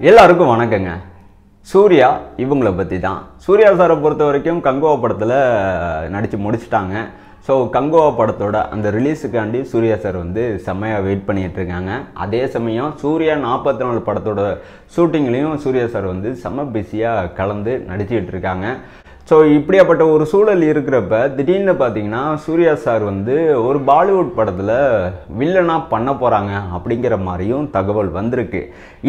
எல்லாருக்கும் வணக்கங்க. சூர்யா இவங்களை பற்றி தான். சூர்யா சாரை பொறுத்த வரைக்கும் கங்குவா படத்தில் நடித்து முடிச்சிட்டாங்க. ஸோ கங்குவா படத்தோட அந்த ரிலீஸுக்காண்டி சூர்யா சார் வந்து செம்மையாக வெயிட் பண்ணிகிட்ருக்காங்க. அதே சமயம் சூர்யா 44 படத்தோட ஷூட்டிங்லேயும் சூர்யா சார் வந்து செம்ம பிஸியாக கலந்து நடிச்சிக்கிட்டு இருக்காங்க. ஸோ இப்படியாப்பட்ட ஒரு சூழல் இருக்கிறப்ப திடீர்னு பார்த்தீங்கன்னா சூர்யா சார் வந்து ஒரு பாலிவுட் படத்தில் வில்லனாக பண்ண போகிறாங்க அப்படிங்கிற மாதிரியும் தகவல் வந்திருக்கு.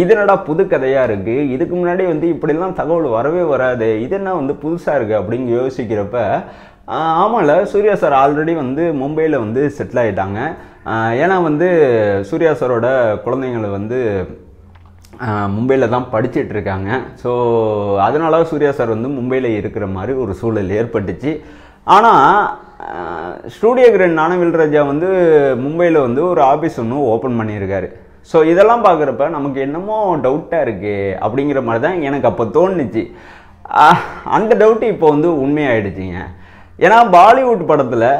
இதனடா புது கதையாக இருக்குது, இதுக்கு முன்னாடி வந்து இப்படிலாம் தகவல் வரவே வராது, இது என்ன வந்து புதுசாக இருக்குது அப்படின்னு யோசிக்கிறப்ப ஆமாம்ல, சூர்யா சார் ஆல்ரெடி வந்து மும்பையில் வந்து செட்டில் ஆகிட்டாங்க. ஏன்னா வந்து சூர்யா சாரோட குழந்தைங்களை வந்து மும்பையில் தான் படிச்சுட்டு இருக்காங்க. ஸோ அதனால சூர்யா சார் வந்து மும்பையில் இருக்கிற மாதிரி ஒரு சூழல் ஏற்பட்டுச்சு. ஆனால் ஸ்டூடியோ கிரேட் ஞானவேல் ராஜா வந்து மும்பையில் வந்து ஒரு ஆஃபீஸ் ஒன்று ஓப்பன் பண்ணியிருக்காரு. ஸோ இதெல்லாம் பார்க்குறப்ப நமக்கு என்னமோ டவுட்டாக இருக்குது அப்படிங்கிற மாதிரி தான் எனக்கு அப்போ தோணுச்சு. அந்த டவுட்டு இப்போ வந்து உண்மையாயிடுச்சிங்க. ஏன்னா பாலிவுட் படத்தில்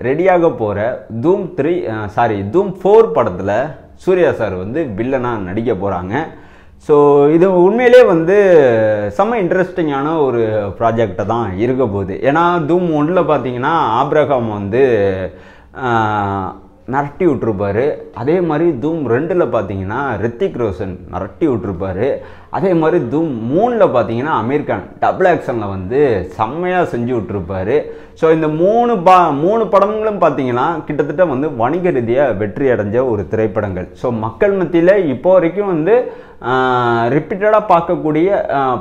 ரெடியாக போகிற தூம் 4 படத்தில் சூர்யா சார் வந்து வில்லனாக நடிக்க போகிறாங்க. ஸோ இது உண்மையிலே வந்து செம்ம இன்ட்ரெஸ்டிங்கான ஒரு ப்ராஜெக்டை தான் இருக்க போகுது. ஏன்னா தூம் 1ல் பார்த்தீங்கன்னா ஆப்ரஹாம் வந்து மிரட்டி விட்டுருப்பாரு. அதே மாதிரி தூம் 2ல் பார்த்தீங்கன்னா ரித்திக் ரோஷன் மிரட்டி விட்டுருப்பாரு. அதே மாதிரி தூம் 3ல் பார்த்தீங்கன்னா அமீர் கான் டபுள் ஆக்ஷனில் வந்து செம்மையாக செஞ்சு விட்டுருப்பாரு. ஸோ இந்த மூணு படங்களும் பார்த்தீங்கன்னா கிட்டத்தட்ட வந்து வணிக ரீதியாக வெற்றி அடைஞ்ச ஒரு திரைப்படங்கள். ஸோ மக்கள் மத்தியில் இப்போ வரைக்கும் வந்து ரிப்பீட்டடாக பார்க்கக்கூடிய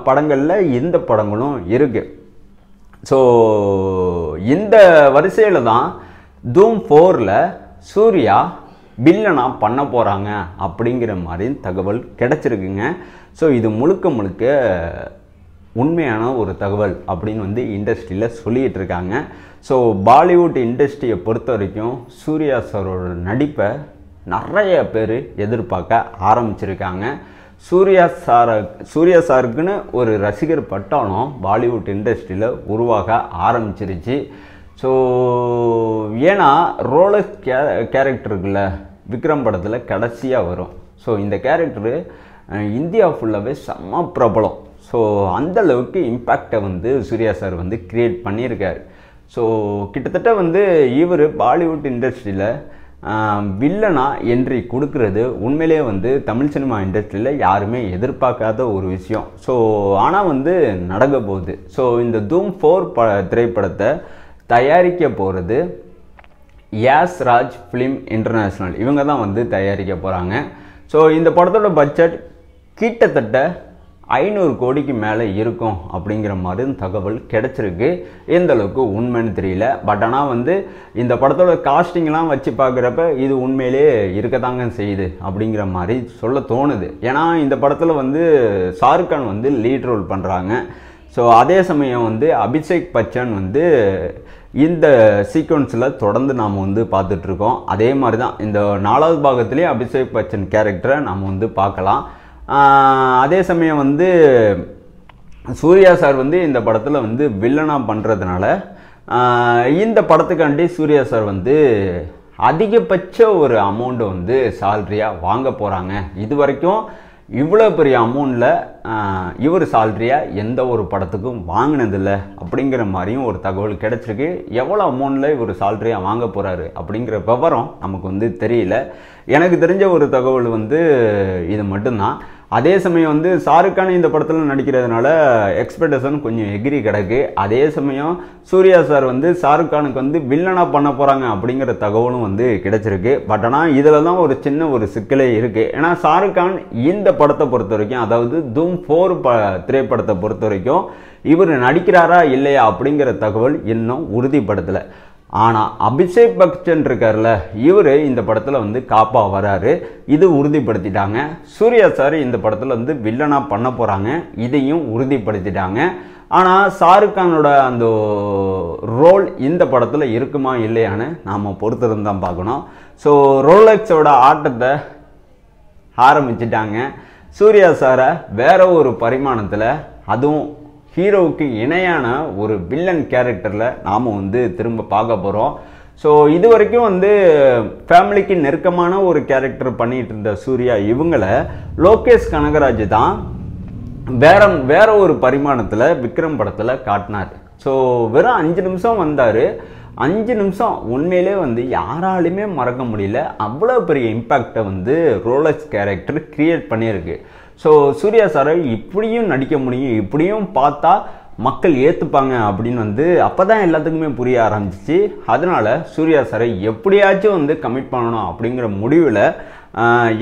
படங்களில் இந்த படங்களும் இருக்குது. ஸோ இந்த வரிசையில் தான் தூம் 4ல் சூர்யா வில்லனாக பண்ண போகிறாங்க அப்படிங்கிற மாதிரி தகவல் கிடச்சிருக்குங்க. ஸோ இது முழுக்க உண்மையான ஒரு தகவல் அப்படின்னு வந்து இண்டஸ்ட்ரியில் சொல்லிகிட்டு இருக்காங்க. ஸோ பாலிவுட் இண்டஸ்ட்ரியை பொறுத்த வரைக்கும் சூர்யா சாரோட நடிப்பை நிறைய பேர் எதிர்பார்க்க ஆரம்பிச்சிருக்காங்க. சூர்யா சாருக்குன்னு ஒரு ரசிகர் பட்டாலும் பாலிவுட் இண்டஸ்ட்ரியில் உருவாக ஆரம்பிச்சிருச்சு. ஸோ ஏன்னா ரோலக்ஸ் கேரக்டருக்குள்ள விக்ரம் படத்தில் கடைசியாக வரும். ஸோ இந்த கேரக்டரு இந்தியா ஃபுல்லாகவே செம்ம பிரபலம். ஸோ அந்தளவுக்கு இம்பேக்டை வந்து சூர்யா சார் வந்து க்ரியேட் பண்ணியிருக்காரு. ஸோ கிட்டத்தட்ட வந்து இவர் பாலிவுட் இண்டஸ்ட்ரியில் வில்லனா என்ட்ரி கொடுக்கறது உண்மையிலே வந்து தமிழ் சினிமா இண்டஸ்ட்ரியில் யாருமே எதிர்பார்க்காத ஒரு விஷயம். ஸோ ஆனால் வந்து நடக்க போகுது. ஸோ இந்த தூம் 4 திரைப்படத்தை தயாரிக்க போகிறது யாஸ் ராஜ் ஃபிலிம் இன்டர்நேஷ்னல், இவங்க தான் வந்து தயாரிக்க போகிறாங்க. ஸோ இந்த படத்தோட பட்ஜெட் கிட்டத்தட்ட 500 கோடிக்கு மேலே இருக்கும் அப்படிங்கிற மாதிரி தகவல் கிடச்சிருக்கு. எந்த அளவுக்கு உண்மைன்னு தெரியல. பட் ஆனால் வந்து இந்த படத்தோட காஸ்டிங்லாம் வச்சு பார்க்குறப்ப இது உண்மையிலே இருக்கத்தாங்க செய்யுது அப்படிங்கிற மாதிரி சொல்ல தோணுது. ஏன்னா இந்த படத்தில் வந்து ஷாருக் கான் வந்து லீட் ரோல் பண்ணுறாங்க. ஸோ அதே சமயம் வந்து அபிஷேக் பச்சன் வந்து இந்த சீக்வன்ஸில் தொடர்ந்து நாம் வந்து பார்த்துட்ருக்கோம். அதே மாதிரி தான் இந்த 4வது பாகத்துலேயே அபிஷேக் பச்சன் கேரக்டரை நாம் வந்து பார்க்கலாம். அதே சமயம் வந்து சூர்யா சார் வந்து இந்த படத்தில் வந்து வில்லனாக பண்ணுறதுனால இந்த படத்துக்காண்டி சூர்யா சார் வந்து அதிகபட்ச ஒரு அமௌண்ட்டை வந்து சாலரியாக வாங்க போகிறாங்க. இது வரைக்கும் இவ்வளோ பெரிய அமௌண்ட்டில் இவர் சாலரியாக எந்த ஒரு படத்துக்கும் வாங்கினதில்லை அப்படிங்கிற மாதிரியும் ஒரு தகவல் கிடச்சிருக்கு. எவ்வளோ அமௌண்ட்டில் இவர் சாலரியாக வாங்க போகிறாரு அப்படிங்கிற விவரம் நமக்கு வந்து தெரியல. எனக்கு தெரிஞ்ச ஒரு தகவல் வந்து இது மட்டும்தான். அதே சமயம் வந்து ஷாருக் கான் இந்த படத்தில் நடிக்கிறதுனால எக்ஸ்பெக்டேஷன் கொஞ்சம் எகிரி கிடக்கு. அதே சமயம் சூர்யா சார் வந்து ஷாருக் கானுக்கு வந்து வில்லனாக பண்ண போகிறாங்க அப்படிங்கிற தகவலும் வந்து கிடைச்சிருக்கு. பட் ஆனால் இதில் தான் ஒரு சின்ன ஒரு சிக்கலே இருக்குது. ஏன்னா ஷாருக் கான் இந்த படத்தை பொறுத்த வரைக்கும், அதாவது தூம் 4 திரைப்படத்தை பொறுத்த வரைக்கும் இவர் நடிக்கிறாரா இல்லையா அப்படிங்கிற தகவல் இன்னும் உறுதிப்படுத்தலை. ஆனால் அபிஷேக் பச்சன் இருக்கார்ல, இவர் இந்த படத்தில் வந்து காப்பாக வராரு, இது உறுதிப்படுத்திட்டாங்க. சூர்யா சார் இந்த படத்தில் வந்து வில்லனாக பண்ண போகிறாங்க, இதையும் உறுதிப்படுத்திட்டாங்க. ஆனால் ஷாருக் கானோட அந்த ரோல் இந்த படத்தில் இருக்குமா இல்லையான்னு நாம் பொறுத்திருந்து தான் பார்க்கணும். ஸோ ரோலக்ஸோட ஆட்டத்தை ஆரம்பிச்சிட்டாங்க. சூர்யா சாரை வேற ஒரு பரிமாணத்தில், அதுவும் ஹீரோவுக்கு இணையான ஒரு வில்லன் கேரக்டரில் நாம் வந்து திரும்ப பார்க்க போகிறோம். ஸோ இது வரைக்கும் வந்து ஃபேமிலிக்கு நெருக்கமான ஒரு கேரக்டர் பண்ணிட்டு இருந்த சூர்யா இவங்களை லோகேஷ் கனகராஜ் தான் வேற ஒரு பரிமாணத்தில் விக்ரம் படத்தில் காட்டினார். ஸோ வெறும் 5 நிமிஷம் வந்தார். 5 நிமிஷம் உண்மையிலே வந்து யாராலுமே மறக்க முடியல. அவ்வளோ பெரிய இம்பேக்டை வந்து ரோலக்ஸ் கேரக்டர் கிரியேட் பண்ணியிருக்கு. ஸோ சூர்யா சாரை இப்படியும் நடிக்க முடியும், இப்படியும் பார்த்தா மக்கள் ஏற்றுப்பாங்க அப்படின்னு வந்து அப்போ தான் எல்லாத்துக்குமே புரிய ஆரம்பிச்சிச்சு. அதனால சூர்யா சாரை எப்படியாச்சும் வந்து கமிட் பண்ணணும் அப்படிங்கிற முடிவில்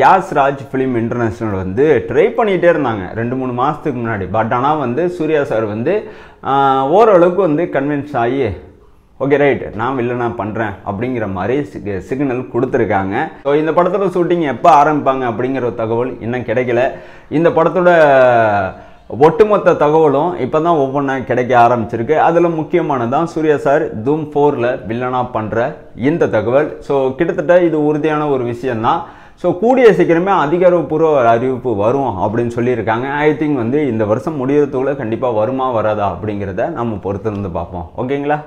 யாஸ் ராஜ் ஃபிலிம் இன்டர்நேஷ்னல் வந்து ட்ரை பண்ணிகிட்டே இருந்தாங்க 2-3 மாதத்துக்கு முன்னாடி. பட் ஆனால் வந்து சூர்யா சார் வந்து ஓரளவுக்கு வந்து கன்வின்ஸ் ஆகி ஓகே ரைட் நான் வில்லனா பண்ணுறேன் அப்படிங்கிற மாதிரி சிக்னல் கொடுத்துருக்காங்க. ஸோ இந்த படத்தோட ஷூட்டிங் எப்போ ஆரம்பிப்பாங்க அப்படிங்கிற ஒரு தகவல் இன்னும் கிடைக்கல. இந்த படத்தோட ஒட்டுமொத்த தகவலும் இப்போ தான் ஒவ்வொன்றா கிடைக்க ஆரம்பிச்சிருக்கு. அதில் முக்கியமானதான் சூர்யா சார் தூம் 4ல் வில்லனா பண்ணுற இந்த தகவல். ஸோ கிட்டத்தட்ட இது உறுதியான ஒரு விஷயம்தான். ஸோ கூடிய சீக்கிரமே அதிகாரப்பூர்வ அறிவிப்பு வரும் அப்படின்னு சொல்லியிருக்காங்க. ஐ திங்க் வந்து இந்த வருஷம் முடியறதுக்குள்ள கண்டிப்பாக வருமா வராதா அப்படிங்கிறத நம்ம பொறுத்திருந்து பார்ப்போம். ஓகேங்களா?